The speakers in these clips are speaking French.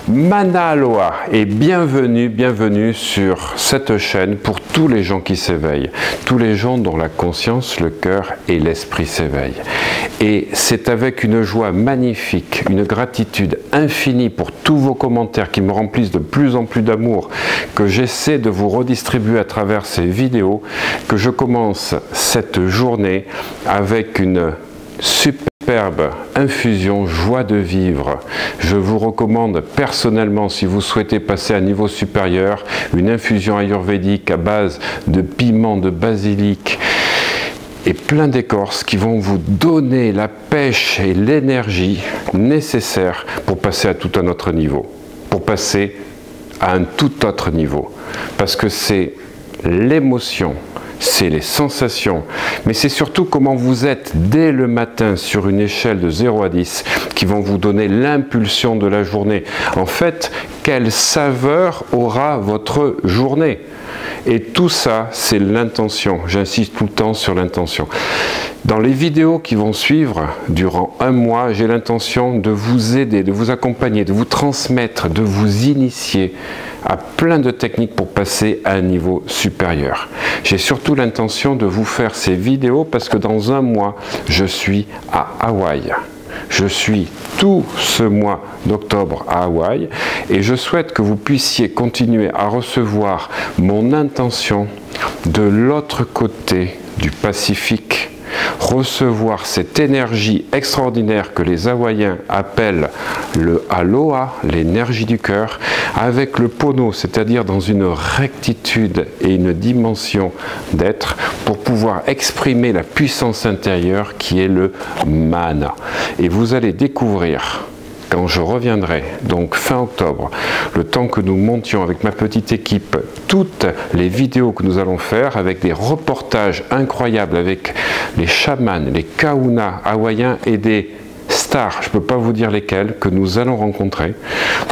Mana Aloha et bienvenue sur cette chaîne pour tous les gens qui s'éveillent, tous les gens dont la conscience, le cœur et l'esprit s'éveillent. Et c'est avec une joie magnifique, une gratitude infinie pour tous vos commentaires qui me remplissent de plus en plus d'amour que j'essaie de vous redistribuer à travers ces vidéos que je commence cette journée avec une superbe infusion joie de vivre. Je vous recommande personnellement, si vous souhaitez passer à un niveau supérieur, une infusion ayurvédique à base de piment, de basilic et plein d'écorces qui vont vous donner la pêche et l'énergie nécessaires pour passer à tout un autre niveau, pour passer à un tout autre niveau. Parce que c'est l'émotion, c'est les sensations, mais c'est surtout comment vous êtes dès le matin sur une échelle de 0 à 10 qui vont vous donner l'impulsion de la journée. En fait, quelle saveur aura votre journée? Et tout ça, c'est l'intention. J'insiste tout le temps sur l'intention. Dans les vidéos qui vont suivre, durant un mois, j'ai l'intention de vous aider, de vous accompagner, de vous transmettre, de vous initier à plein de techniques pour passer à un niveau supérieur. J'ai surtout l'intention de vous faire ces vidéos parce que dans un mois, je suis à Hawaï. Je suis tout ce mois d'octobre à Hawaï et je souhaite que vous puissiez continuer à recevoir mon intention de l'autre côté du Pacifique, recevoir cette énergie extraordinaire que les Hawaïens appellent le Aloha, l'énergie du cœur, avec le Pono, c'est-à-dire dans une rectitude et une dimension d'être pour pouvoir exprimer la puissance intérieure qui est le Mana. Et vous allez découvrir, quand je reviendrai, donc fin octobre, le temps que nous montions avec ma petite équipe, toutes les vidéos que nous allons faire avec des reportages incroyables avec les chamans, les kahuna hawaïens et des stars, je ne peux pas vous dire lesquels, que nous allons rencontrer,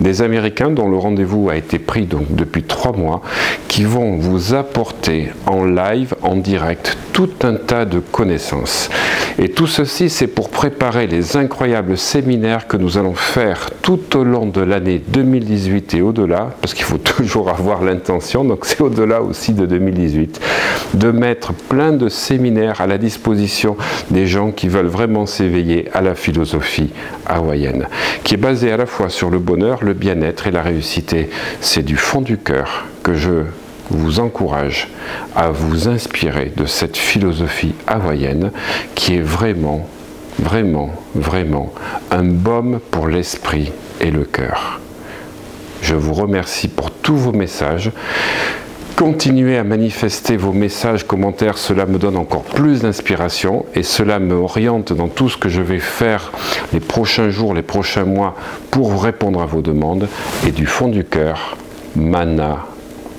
des Américains dont le rendez-vous a été pris donc depuis 3 mois, qui vont vous apporter en live, en direct, tout un tas de connaissances. Et tout ceci, c'est pour préparer les incroyables séminaires que nous allons faire tout au long de l'année 2018 et au-delà, parce qu'il faut toujours avoir l'intention, donc c'est au-delà aussi de 2018, de mettre plein de séminaires à la disposition des gens qui veulent vraiment s'éveiller à la philosophie hawaïenne, qui est basée à la fois sur le bonheur, le bien-être et la réussite. C'est du fond du cœur que je vous encourage à vous inspirer de cette philosophie hawaïenne qui est vraiment un baume pour l'esprit et le cœur. Je vous remercie pour tous vos messages. Continuez à manifester vos messages, commentaires, cela me donne encore plus d'inspiration et cela me oriente dans tout ce que je vais faire les prochains jours, les prochains mois pour répondre à vos demandes. Et du fond du cœur, Mana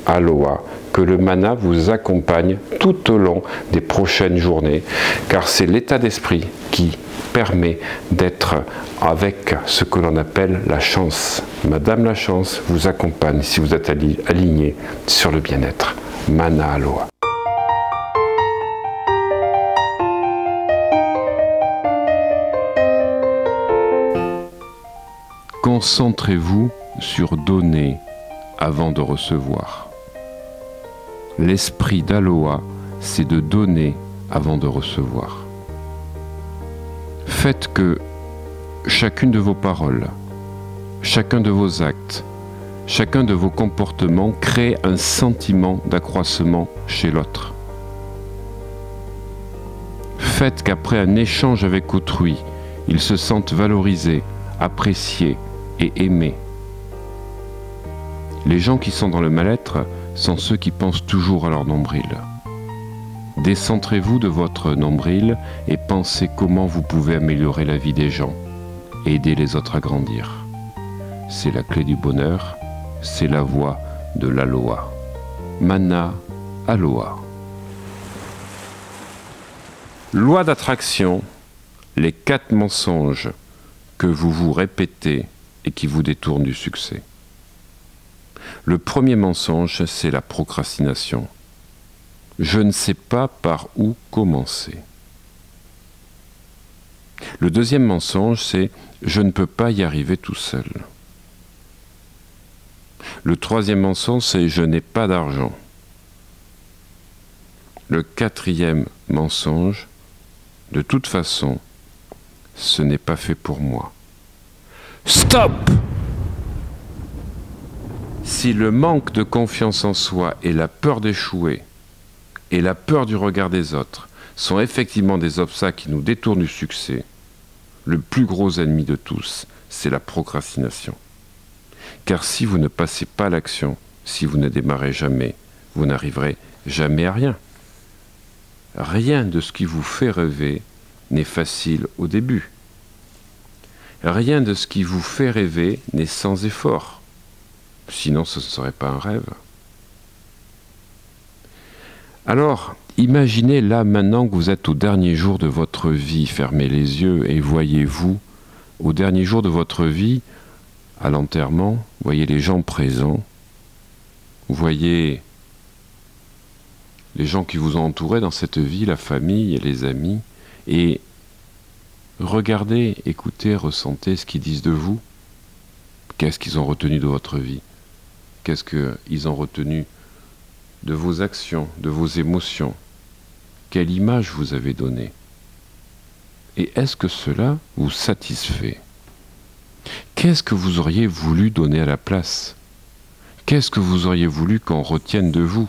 Aloha, que le mana vous accompagne tout au long des prochaines journées, car c'est l'état d'esprit qui permet d'être avec ce que l'on appelle la chance. Madame la chance vous accompagne si vous êtes aligné sur le bien-être. Mana Aloha. Concentrez-vous sur donner avant de recevoir. L'esprit d'Aloha, c'est de donner avant de recevoir. Faites que chacune de vos paroles, chacun de vos actes, chacun de vos comportements crée un sentiment d'accroissement chez l'autre. Faites qu'après un échange avec autrui, ils se sentent valorisés, appréciés et aimés. Les gens qui sont dans le mal-être sont ceux qui pensent toujours à leur nombril. Décentrez-vous de votre nombril et pensez comment vous pouvez améliorer la vie des gens et aider les autres à grandir. C'est la clé du bonheur, c'est la voie de l'Aloha. Mana Aloha. Loi d'attraction, les 4 mensonges que vous vous répétez et qui vous détournent du succès. Le premier mensonge, c'est la procrastination. Je ne sais pas par où commencer. Le deuxième mensonge, c'est « je ne peux pas y arriver tout seul ». Le troisième mensonge, c'est je n'ai pas d'argent. Le quatrième mensonge, de toute façon, ce n'est pas fait pour moi. Stop! Si le manque de confiance en soi et la peur d'échouer et la peur du regard des autres sont effectivement des obstacles qui nous détournent du succès, le plus gros ennemi de tous, c'est la procrastination. Car si vous ne passez pas à l'action, si vous ne démarrez jamais, vous n'arriverez jamais à rien. Rien de ce qui vous fait rêver n'est facile au début. Rien de ce qui vous fait rêver n'est sans effort. Sinon, ce ne serait pas un rêve. Alors, imaginez là maintenant que vous êtes au dernier jour de votre vie. Fermez les yeux et voyez-vous, au dernier jour de votre vie, à l'enterrement, voyez les gens présents, vous voyez les gens qui vous ont entouré dans cette vie, la famille et les amis, et regardez, écoutez, ressentez ce qu'ils disent de vous. Qu'est-ce qu'ils ont retenu de votre vie? Qu'est-ce qu'ils ont retenu de vos actions, de vos émotions? Quelle image vous avez donnée? Et est-ce que cela vous satisfait? Qu'est-ce que vous auriez voulu donner à la place? Qu'est-ce que vous auriez voulu qu'on retienne de vous?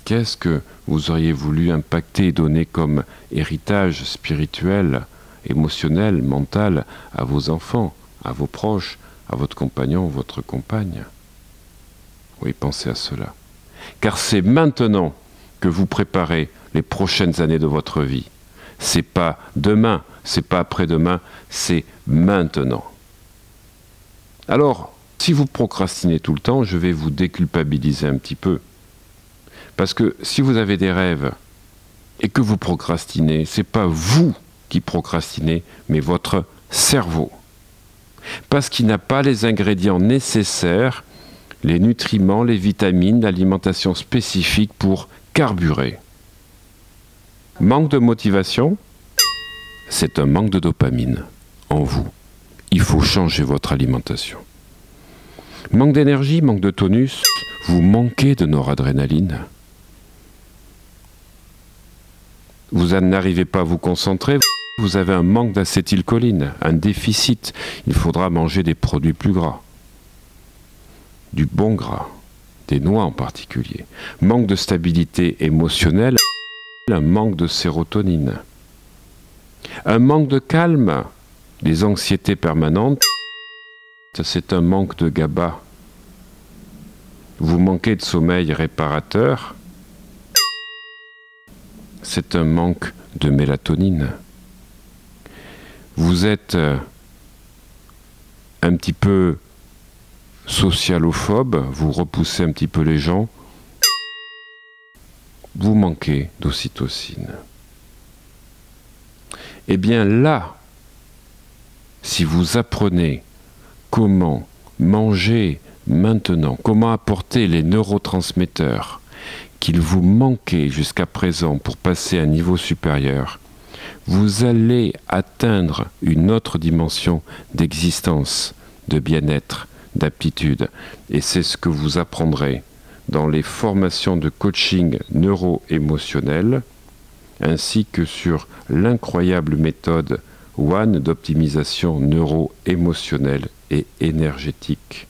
Qu'est-ce que vous auriez voulu impacter et donner comme héritage spirituel, émotionnel, mental à vos enfants, à vos proches, à votre compagnon ou votre compagne? Oui, pensez à cela. Car c'est maintenant que vous préparez les prochaines années de votre vie. C'est pas demain, c'est pas après-demain, c'est maintenant. Alors, si vous procrastinez tout le temps, je vais vous déculpabiliser un petit peu. Parce que si vous avez des rêves et que vous procrastinez, c'est pas vous qui procrastinez, mais votre cerveau. Parce qu'il n'a pas les ingrédients nécessaires, les nutriments, les vitamines, l'alimentation spécifique pour carburer. Manque de motivation, c'est un manque de dopamine en vous. Il faut changer votre alimentation. Manque d'énergie, manque de tonus, vous manquez de noradrénaline. Vous n'arrivez pas à vous concentrer, vous avez un manque d'acétylcholine, un déficit. Il faudra manger des produits plus gras. Du bon gras, des noix en particulier. Manque de stabilité émotionnelle, un manque de sérotonine. Un manque de calme, des anxiétés permanentes, c'est un manque de GABA. Vous manquez de sommeil réparateur, c'est un manque de mélatonine. Vous êtes un petit peu socialophobe, vous repoussez un petit peu les gens, vous manquez d'ocytocine. Eh bien là, si vous apprenez comment manger maintenant, comment apporter les neurotransmetteurs qu'il vous manquait jusqu'à présent pour passer à un niveau supérieur, vous allez atteindre une autre dimension d'existence, de bien-être, d'aptitude. Et c'est ce que vous apprendrez dans les formations de coaching neuro-émotionnel, ainsi que sur l'incroyable méthode One d'optimisation neuro-émotionnelle et énergétique.